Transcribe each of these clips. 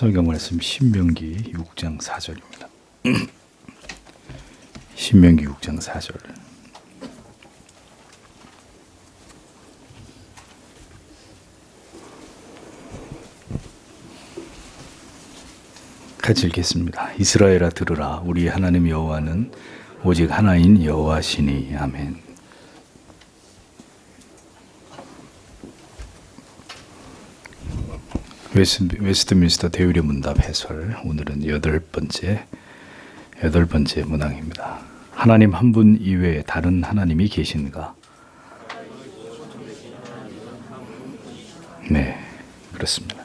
성경 말씀 신명기 6장 4절입니다. 신명기 6장 4절. 같이 읽겠습니다. 이스라엘아 들으라. 우리 하나님 여호와는 오직 하나인 여호와시니. 아멘. 웨스트민스터 대유리 문답 해설. 오늘은 여덟 번째 문항입니다. 하나님 한 분 이외에 다른 하나님이 계신가? 네, 그렇습니다.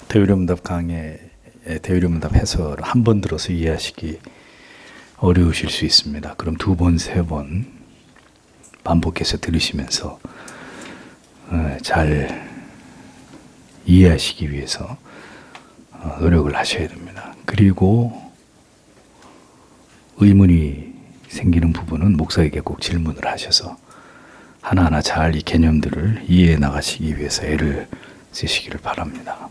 대유리 문답 강의, 대유리 문답 해설을 한 번 들어서 이해하시기 어려우실 수 있습니다. 그럼 두 번, 세 번 반복해서 들으시면서 잘 이해하시기 위해서 노력을 하셔야 됩니다. 그리고 의문이 생기는 부분은 목사에게 꼭 질문을 하셔서 하나하나 잘 이 개념들을 이해해 나가시기 위해서 애를 쓰시기를 바랍니다.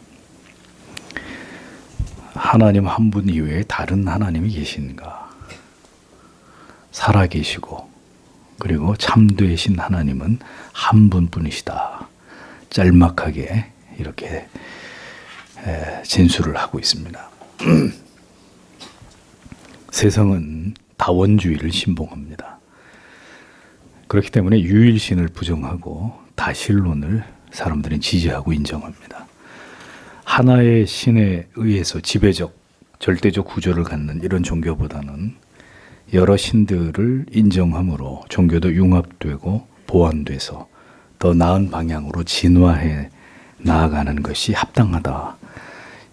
하나님 한 분 이외에 다른 하나님이 계신가? 살아계시고 그리고 참되신 하나님은 한 분뿐이시다. 짤막하게 이렇게 진술을 하고 있습니다. 세상은 다원주의를 신봉합니다. 그렇기 때문에 유일신을 부정하고 다신론을 사람들은 지지하고 인정합니다. 하나의 신에 의해서 지배적, 절대적 구조를 갖는 이런 종교보다는 여러 신들을 인정함으로 종교도 융합되고 보완돼서 더 나은 방향으로 진화해 나아가는 것이 합당하다.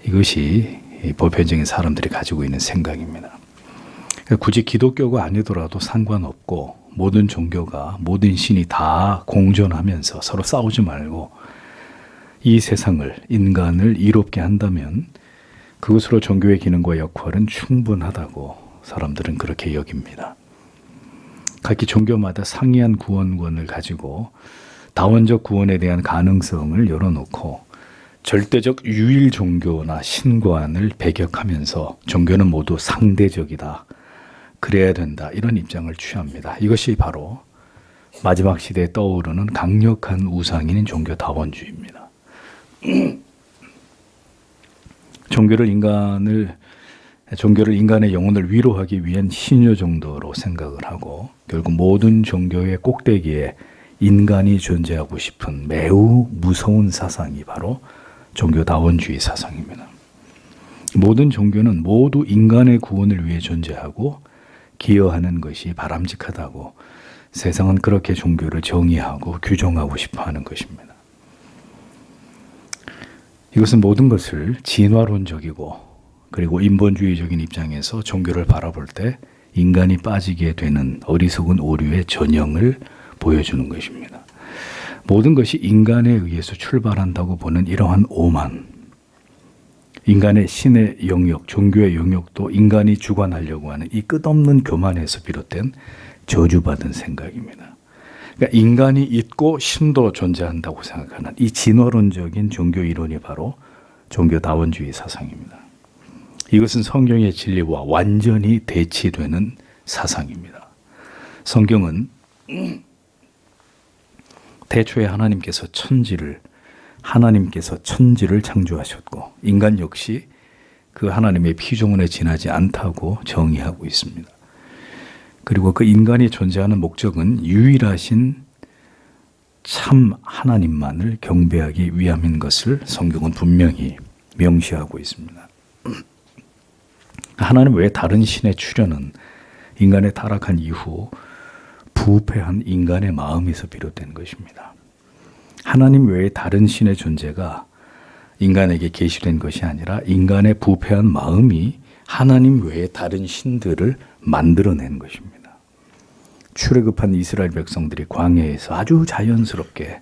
이것이 보편적인 사람들이 가지고 있는 생각입니다. 굳이 기독교가 아니더라도 상관없고 모든 종교가 모든 신이 다 공존하면서 서로 싸우지 말고 이 세상을, 인간을 이롭게 한다면 그것으로 종교의 기능과 역할은 충분하다고 사람들은 그렇게 여깁니다. 각기 종교마다 상이한 구원권을 가지고 다원적 구원에 대한 가능성을 열어놓고 절대적 유일 종교나 신관을 배격하면서 종교는 모두 상대적이다. 그래야 된다. 이런 입장을 취합니다. 이것이 바로 마지막 시대에 떠오르는 강력한 우상인 종교 다원주의입니다. 종교를 인간의 영혼을 위로하기 위한 신요 정도로 생각을 하고 결국 모든 종교의 꼭대기에 인간이 존재하고 싶은 매우 무서운 사상이 바로 종교다원주의 사상입니다. 모든 종교는 모두 인간의 구원을 위해 존재하고 기여하는 것이 바람직하다고 세상은 그렇게 종교를 정의하고 규정하고 싶어 하는 것입니다. 이것은 모든 것을 진화론적이고 그리고 인본주의적인 입장에서 종교를 바라볼 때 인간이 빠지게 되는 어리석은 오류의 전형을 보여주는 것입니다. 모든 것이 인간에 의해서 출발한다고 보는 이러한 오만, 인간의 신의 영역, 종교의 영역도 인간이 주관하려고 하는 이 끝없는 교만에서 비롯된 저주받은 생각입니다. 그러니까 인간이 있고 신도 존재한다고 생각하는 이 진화론적인 종교 이론이 바로 종교다원주의 사상입니다. 이것은 성경의 진리와 완전히 대치되는 사상입니다. 성경은 태초에 하나님께서 천지를 창조하셨고 인간 역시 그 하나님의 피조물에 지나지 않다고 정의하고 있습니다. 그리고 그 인간이 존재하는 목적은 유일하신 참 하나님만을 경배하기 위함인 것을 성경은 분명히 명시하고 있습니다. 하나님 외에 다른 신의 출현은 인간의 타락한 이후 부패한 인간의 마음에서 비롯된 것입니다. 하나님 외에 다른 신의 존재가 인간에게 계시된 것이 아니라 인간의 부패한 마음이 하나님 외에 다른 신들을 만들어낸 것입니다. 출애굽한 이스라엘 백성들이 광야에서 아주 자연스럽게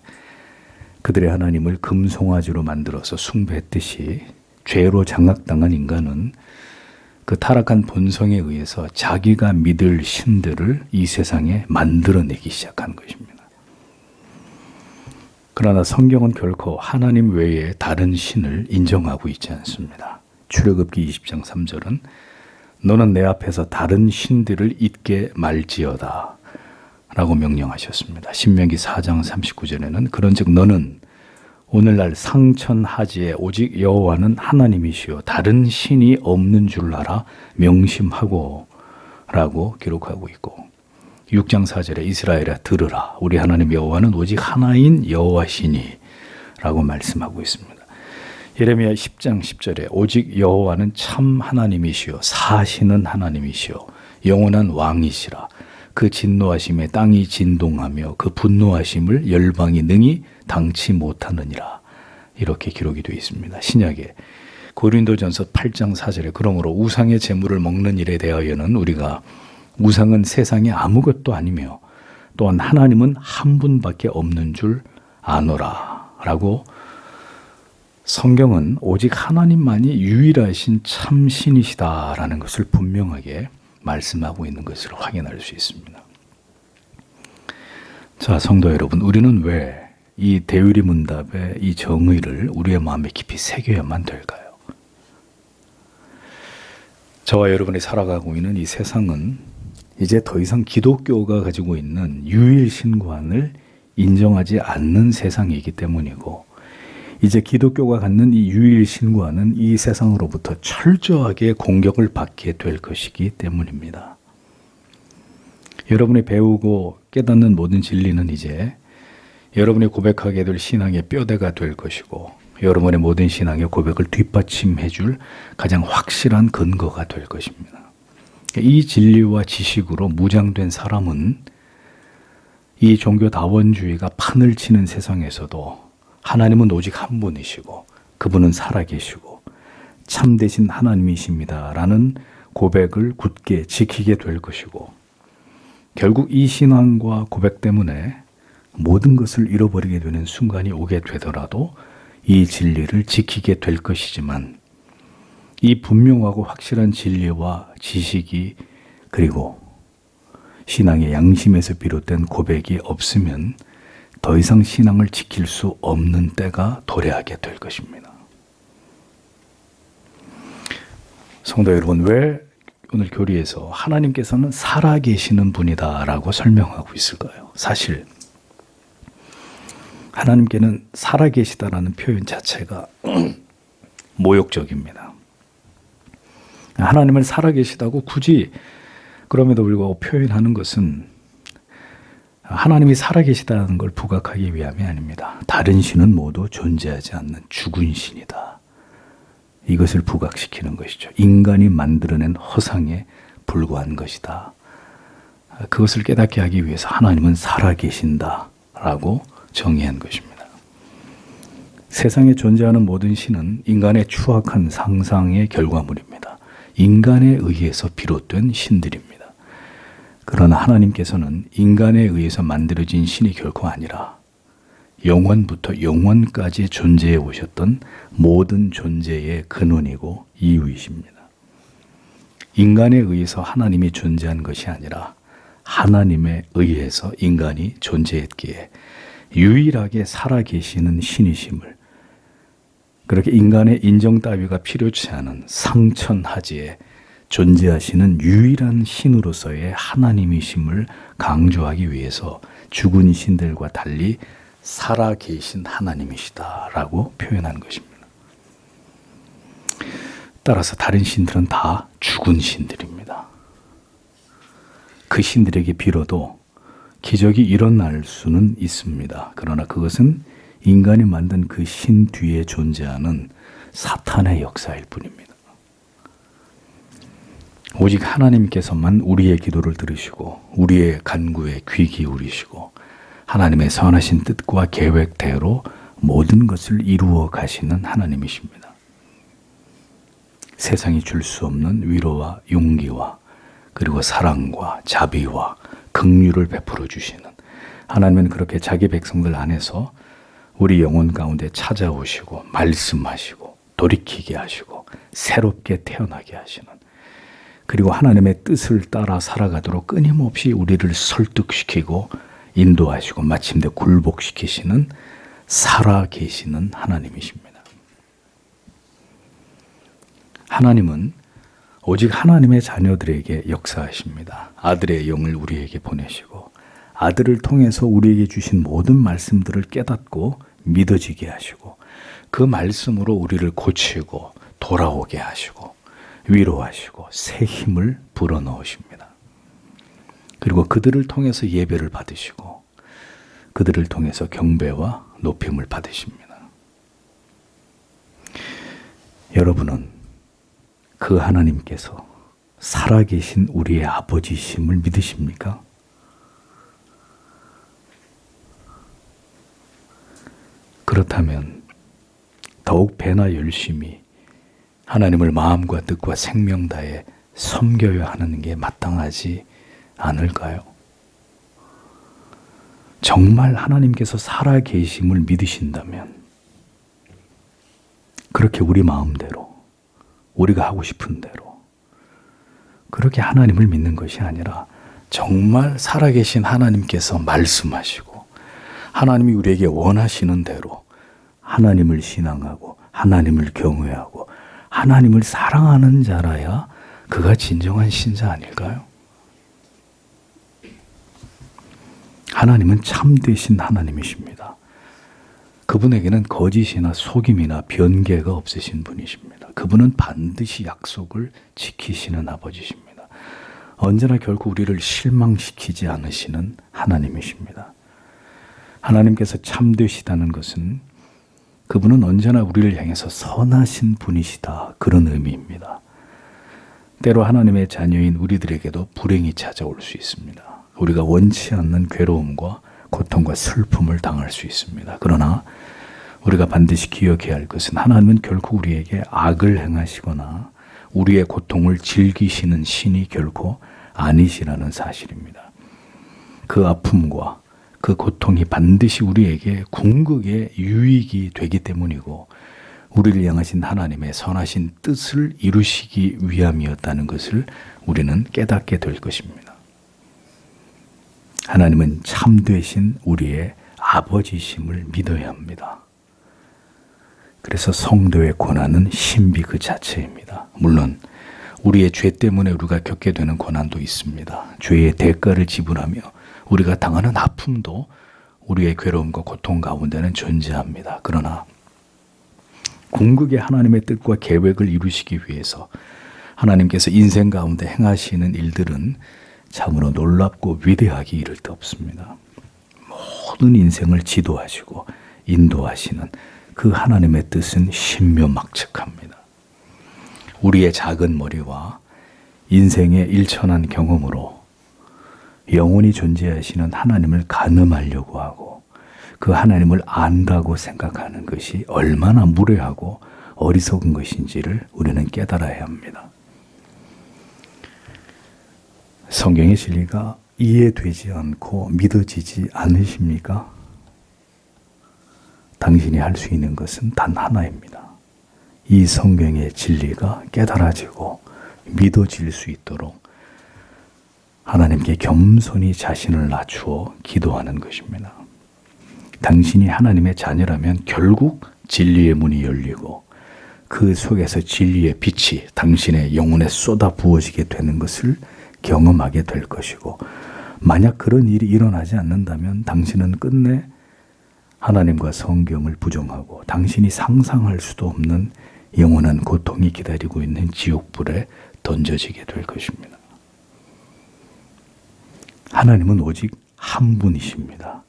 그들의 하나님을 금송아지로 만들어서 숭배했듯이 죄로 장악당한 인간은 그 타락한 본성에 의해서 자기가 믿을 신들을 이 세상에 만들어내기 시작한 것입니다. 그러나 성경은 결코 하나님 외에 다른 신을 인정하고 있지 않습니다. 출애굽기 20장 3절은 너는 내 앞에서 다른 신들을 잇게 말지어다 라고 명령하셨습니다. 신명기 4장 39절에는 그런즉 너는 오늘날 상천하지에 오직 여호와는 하나님이시요 다른 신이 없는 줄 알아 명심하고 라고 기록하고 있고 6장 4절에 이스라엘아 들으라 우리 하나님 여호와는 오직 하나인 여호와시니 라고 말씀하고 있습니다. 예레미야 10장 10절에 오직 여호와는 참 하나님이시요 사시는 하나님이시요 영원한 왕이시라 그 진노하심에 땅이 진동하며 그 분노하심을 열방이 능히 당치 못하느니라 이렇게 기록이 되어 있습니다. 신약에 고린도전서 8장 4절에 그러므로 우상의 제물을 먹는 일에 대하여는 우리가 우상은 세상에 아무것도 아니며 또한 하나님은 한 분밖에 없는 줄 아노라 라고 성경은 오직 하나님만이 유일하신 참신이시다라는 것을 분명하게 말씀하고 있는 것을 확인할 수 있습니다. 자, 성도 여러분, 우리는 왜 이 대유리 문답의 이 정의를 우리의 마음에 깊이 새겨야만 될까요? 저와 여러분이 살아가고 있는 이 세상은 이제 더 이상 기독교가 가지고 있는 유일신관을 인정하지 않는 세상이기 때문이고 이제 기독교가 갖는 이 유일신관은 이 세상으로부터 철저하게 공격을 받게 될 것이기 때문입니다. 여러분이 배우고 깨닫는 모든 진리는 이제 여러분이 고백하게 될 신앙의 뼈대가 될 것이고 여러분의 모든 신앙의 고백을 뒷받침해 줄 가장 확실한 근거가 될 것입니다. 이 진리와 지식으로 무장된 사람은 이 종교다원주의가 판을 치는 세상에서도 하나님은 오직 한 분이시고 그분은 살아계시고 참되신 하나님이십니다라는 고백을 굳게 지키게 될 것이고 결국 이 신앙과 고백 때문에 모든 것을 잃어버리게 되는 순간이 오게 되더라도 이 진리를 지키게 될 것이지만 이 분명하고 확실한 진리와 지식이 그리고 신앙의 양심에서 비롯된 고백이 없으면 더 이상 신앙을 지킬 수 없는 때가 도래하게 될 것입니다. 성도 여러분, 왜 오늘 교리에서 하나님께서는 살아계시는 분이다라고 설명하고 있을까요? 사실 하나님께는 살아계시다라는 표현 자체가 모욕적입니다. 하나님을 살아계시다고 굳이 그럼에도 불구하고 표현하는 것은 하나님이 살아계시다는 걸 부각하기 위함이 아닙니다. 다른 신은 모두 존재하지 않는 죽은 신이다. 이것을 부각시키는 것이죠. 인간이 만들어낸 허상에 불과한 것이다. 그것을 깨닫게 하기 위해서 하나님은 살아계신다라고 정의한 것입니다. 세상에 존재하는 모든 신은 인간의 추악한 상상의 결과물입니다. 인간에 의해서 비롯된 신들입니다. 그러나 하나님께서는 인간에 의해서 만들어진 신이 결코 아니라 영원부터 영원까지 존재해 오셨던 모든 존재의 근원이고 이유이십니다. 인간에 의해서 하나님이 존재한 것이 아니라 하나님에 의해서 인간이 존재했기에 유일하게 살아계시는 신이심을 그렇게 인간의 인정 따위가 필요치 않은 상천하지에 존재하시는 유일한 신으로서의 하나님이심을 강조하기 위해서 죽은 신들과 달리 살아계신 하나님이시다라고 표현한 것입니다. 따라서 다른 신들은 다 죽은 신들입니다. 그 신들에게 빌어도 기적이 일어날 수는 있습니다. 그러나 그것은 인간이 만든 그 신 뒤에 존재하는 사탄의 역사일 뿐입니다. 오직 하나님께서만 우리의 기도를 들으시고 우리의 간구에 귀 기울이시고 하나님의 선하신 뜻과 계획대로 모든 것을 이루어 가시는 하나님이십니다. 세상이 줄 수 없는 위로와 용기와 그리고 사랑과 자비와 긍휼을 베풀어 주시는 하나님은 그렇게 자기 백성들 안에서 우리 영혼 가운데 찾아오시고 말씀하시고 돌이키게 하시고 새롭게 태어나게 하시는 그리고 하나님의 뜻을 따라 살아가도록 끊임없이 우리를 설득시키고 인도하시고 마침내 굴복시키시는 살아 계시는 하나님이십니다. 하나님은 오직 하나님의 자녀들에게 역사하십니다. 아들의 영을 우리에게 보내시고 아들을 통해서 우리에게 주신 모든 말씀들을 깨닫고 믿어지게 하시고 그 말씀으로 우리를 고치고 돌아오게 하시고 위로하시고 새 힘을 불어넣으십니다. 그리고 그들을 통해서 예배를 받으시고 그들을 통해서 경배와 높임을 받으십니다. 여러분은 그 하나님께서 살아계신 우리의 아버지심을 믿으십니까? 그렇다면 더욱 배나 열심히 하나님을 마음과 뜻과 생명 다해 섬겨야 하는 게 마땅하지 않을까요? 정말 하나님께서 살아계심을 믿으신다면 그렇게 우리 마음대로 우리가 하고 싶은 대로 그렇게 하나님을 믿는 것이 아니라 정말 살아계신 하나님께서 말씀하시고 하나님이 우리에게 원하시는 대로 하나님을 신앙하고 하나님을 경외하고 하나님을 사랑하는 자라야 그가 진정한 신자 아닐까요? 하나님은 참되신 하나님이십니다. 그분에게는 거짓이나 속임이나 변개가 없으신 분이십니다. 그분은 반드시 약속을 지키시는 아버지십니다. 언제나 결코 우리를 실망시키지 않으시는 하나님이십니다. 하나님께서 참되시다는 것은 그분은 언제나 우리를 향해서 선하신 분이시다, 그런 의미입니다. 때로 하나님의 자녀인 우리들에게도 불행이 찾아올 수 있습니다. 우리가 원치 않는 괴로움과 고통과 슬픔을 당할 수 있습니다. 그러나 우리가 반드시 기억해야 할 것은 하나님은 결코 우리에게 악을 행하시거나 우리의 고통을 즐기시는 신이 결코 아니시라는 사실입니다. 그 아픔과 그 고통이 반드시 우리에게 궁극의 유익이 되기 때문이고 우리를 향하신 하나님의 선하신 뜻을 이루시기 위함이었다는 것을 우리는 깨닫게 될 것입니다. 하나님은 참되신 우리의 아버지심을 믿어야 합니다. 그래서 성도의 고난은 신비 그 자체입니다. 물론 우리의 죄 때문에 우리가 겪게 되는 고난도 있습니다. 죄의 대가를 지불하며 우리가 당하는 아픔도 우리의 괴로움과 고통 가운데는 존재합니다. 그러나 궁극의 하나님의 뜻과 계획을 이루시기 위해서 하나님께서 인생 가운데 행하시는 일들은 참으로 놀랍고 위대하기 이를 데 없습니다. 모든 인생을 지도하시고 인도하시는 그 하나님의 뜻은 신묘막측합니다. 우리의 작은 머리와 인생의 일천한 경험으로 영원히 존재하시는 하나님을 가늠하려고 하고 그 하나님을 안다고 생각하는 것이 얼마나 무례하고 어리석은 것인지를 우리는 깨달아야 합니다. 성경의 진리가 이해되지 않고 믿어지지 않으십니까? 당신이 할 수 있는 것은 단 하나입니다. 이 성경의 진리가 깨달아지고 믿어질 수 있도록 하나님께 겸손히 자신을 낮추어 기도하는 것입니다. 당신이 하나님의 자녀라면 결국 진리의 문이 열리고 그 속에서 진리의 빛이 당신의 영혼에 쏟아 부어지게 되는 것을 경험하게 될 것이고 만약 그런 일이 일어나지 않는다면 당신은 끝내 하나님과 성경을 부정하고 당신이 상상할 수도 없는 영원한 고통이 기다리고 있는 지옥불에 던져지게 될 것입니다. 하나님은 오직 한 분이십니다.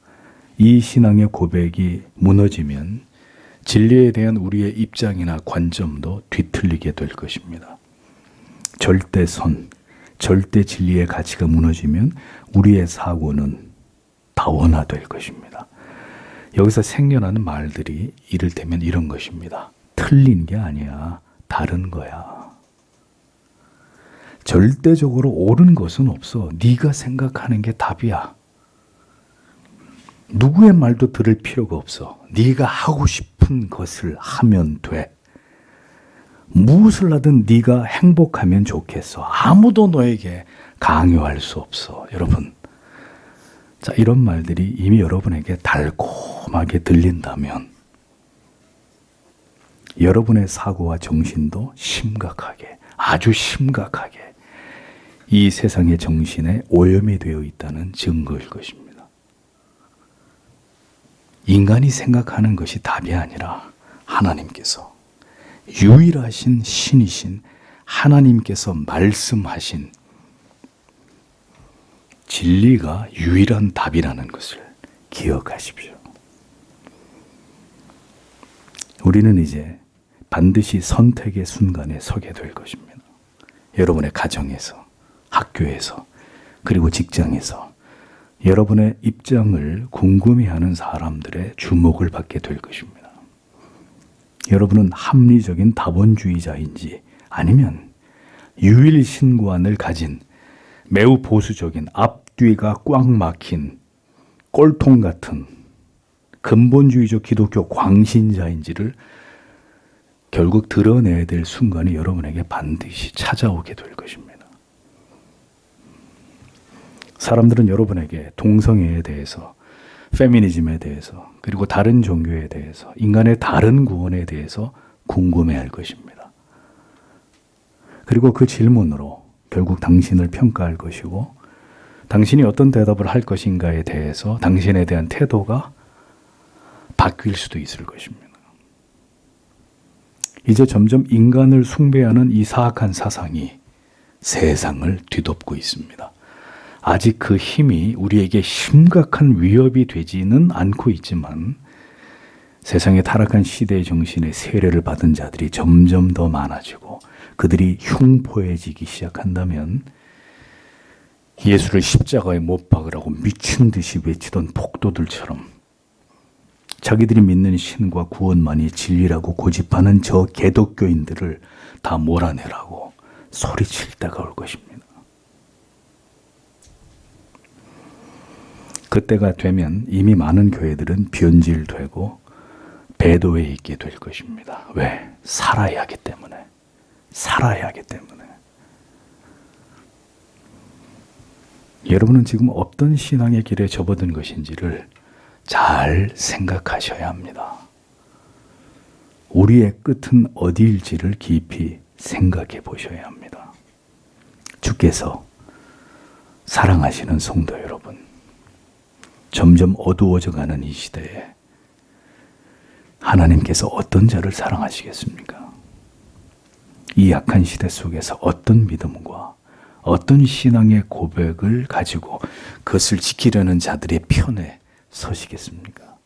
이 신앙의 고백이 무너지면 진리에 대한 우리의 입장이나 관점도 뒤틀리게 될 것입니다. 절대선, 절대 진리의 가치가 무너지면 우리의 사고는 다원화될 것입니다. 여기서 생겨나는 말들이 이를테면 이런 것입니다. 틀린 게 아니야. 다른 거야. 절대적으로 옳은 것은 없어. 네가 생각하는 게 답이야. 누구의 말도 들을 필요가 없어. 네가 하고 싶은 것을 하면 돼. 무엇을 하든 네가 행복하면 좋겠어. 아무도 너에게 강요할 수 없어. 여러분, 자, 이런 말들이 이미 여러분에게 달콤하게 들린다면 여러분의 사고와 정신도 심각하게, 아주 심각하게 이 세상의 정신에 오염이 되어 있다는 증거일 것입니다. 인간이 생각하는 것이 답이 아니라 하나님께서, 유일하신 신이신 하나님께서 말씀하신 진리가 유일한 답이라는 것을 기억하십시오. 우리는 이제 반드시 선택의 순간에 서게 될 것입니다. 여러분의 가정에서, 학교에서, 그리고 직장에서 여러분의 입장을 궁금해하는 사람들의 주목을 받게 될 것입니다. 여러분은 합리적인 다원주의자인지 아니면 유일신관을 가진 매우 보수적인, 앞뒤가 꽉 막힌 꼴통 같은 근본주의적 기독교 광신자인지를 결국 드러내야 될 순간이 여러분에게 반드시 찾아오게 될 것입니다. 사람들은 여러분에게 동성애에 대해서, 페미니즘에 대해서, 그리고 다른 종교에 대해서, 인간의 다른 구원에 대해서 궁금해할 것입니다. 그리고 그 질문으로 결국 당신을 평가할 것이고, 당신이 어떤 대답을 할 것인가에 대해서 당신에 대한 태도가 바뀔 수도 있을 것입니다. 이제 점점 인간을 숭배하는 이 사악한 사상이 세상을 뒤덮고 있습니다. 아직 그 힘이 우리에게 심각한 위협이 되지는 않고 있지만 세상의 타락한 시대의 정신의 세례를 받은 자들이 점점 더 많아지고 그들이 흉포해지기 시작한다면 예수를 십자가에 못 박으라고 미친 듯이 외치던 폭도들처럼 자기들이 믿는 신과 구원만이 진리라고 고집하는 저 개독교인들을 다 몰아내라고 소리칠 때가 올 것입니다. 그때가 되면 이미 많은 교회들은 변질되고 배도에 있게 될 것입니다. 왜? 살아야 하기 때문에. 살아야 하기 때문에. 여러분은 지금 어떤 신앙의 길에 접어든 것인지를 잘 생각하셔야 합니다. 우리의 끝은 어디일지를 깊이 생각해 보셔야 합니다. 주께서 사랑하시는 성도 여러분, 점점 어두워져가는 이 시대에 하나님께서 어떤 자를 사랑하시겠습니까? 이 약한 시대 속에서 어떤 믿음과 어떤 신앙의 고백을 가지고 그것을 지키려는 자들의 편에 서시겠습니까?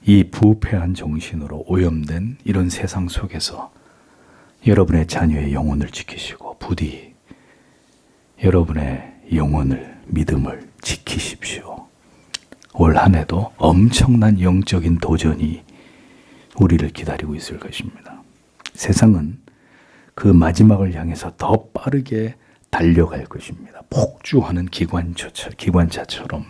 이 부패한 정신으로 오염된 이런 세상 속에서 여러분의 자녀의 영혼을 지키시고 부디 여러분의 영혼을, 믿음을 지키십시오. 올 한 해도 엄청난 영적인 도전이 우리를 기다리고 있을 것입니다. 세상은 그 마지막을 향해서 더 빠르게 달려갈 것입니다. 폭주하는 기관차처럼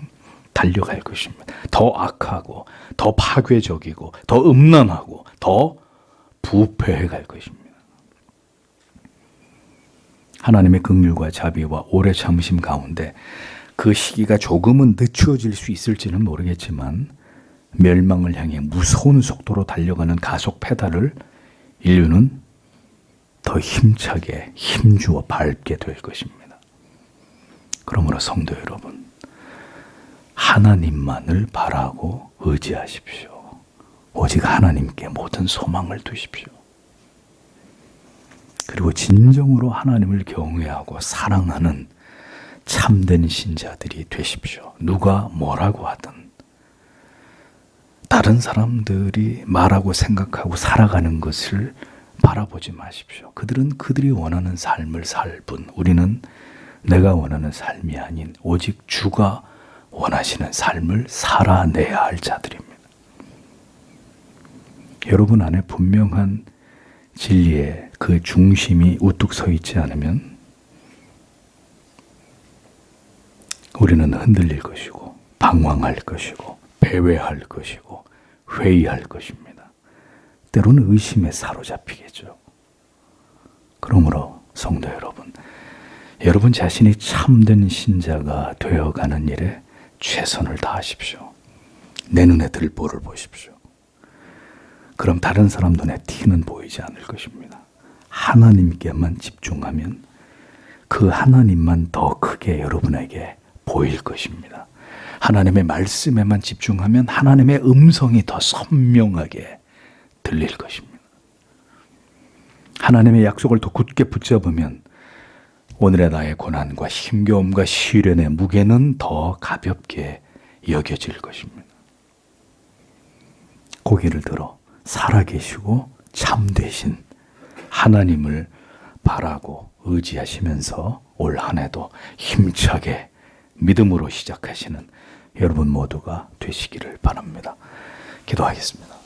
달려갈 것입니다. 더 악하고 더 파괴적이고 더 음란하고 더 부패해 갈 것입니다. 하나님의 긍휼과 자비와 오래 참으심 가운데 그 시기가 조금은 늦추어질 수 있을지는 모르겠지만 멸망을 향해 무서운 속도로 달려가는 가속 페달을 인류는 더 힘차게 힘주어 밟게 될 것입니다. 그러므로 성도 여러분, 하나님만을 바라고 의지하십시오. 오직 하나님께 모든 소망을 두십시오. 그리고 진정으로 하나님을 경외하고 사랑하는 참된 신자들이 되십시오. 누가 뭐라고 하든 다른 사람들이 말하고 생각하고 살아가는 것을 바라보지 마십시오. 그들은 그들이 원하는 삶을 살 뿐, 우리는 내가 원하는 삶이 아닌 오직 주가 원하시는 삶을 살아내야 할 자들입니다. 여러분 안에 분명한 진리의 그 중심이 우뚝 서 있지 않으면 우리는 흔들릴 것이고 방황할 것이고 배회할 것이고 회의할 것입니다. 때로는 의심에 사로잡히겠죠. 그러므로 성도 여러분, 여러분 자신이 참된 신자가 되어가는 일에 최선을 다하십시오. 내 눈에 들보를 보십시오. 그럼 다른 사람 눈에 티는 보이지 않을 것입니다. 하나님께만 집중하면 그 하나님만 더 크게 여러분에게 보일 것입니다. 하나님의 말씀에만 집중하면 하나님의 음성이 더 선명하게 들릴 것입니다. 하나님의 약속을 더 굳게 붙잡으면 오늘의 나의 고난과 힘겨움과 시련의 무게는 더 가볍게 여겨질 것입니다. 고개를 들어 살아계시고 참되신 하나님을 바라고 의지하시면서 올 한 해도 힘차게 믿음으로 시작하시는 여러분 모두가 되시기를 바랍니다. 기도하겠습니다.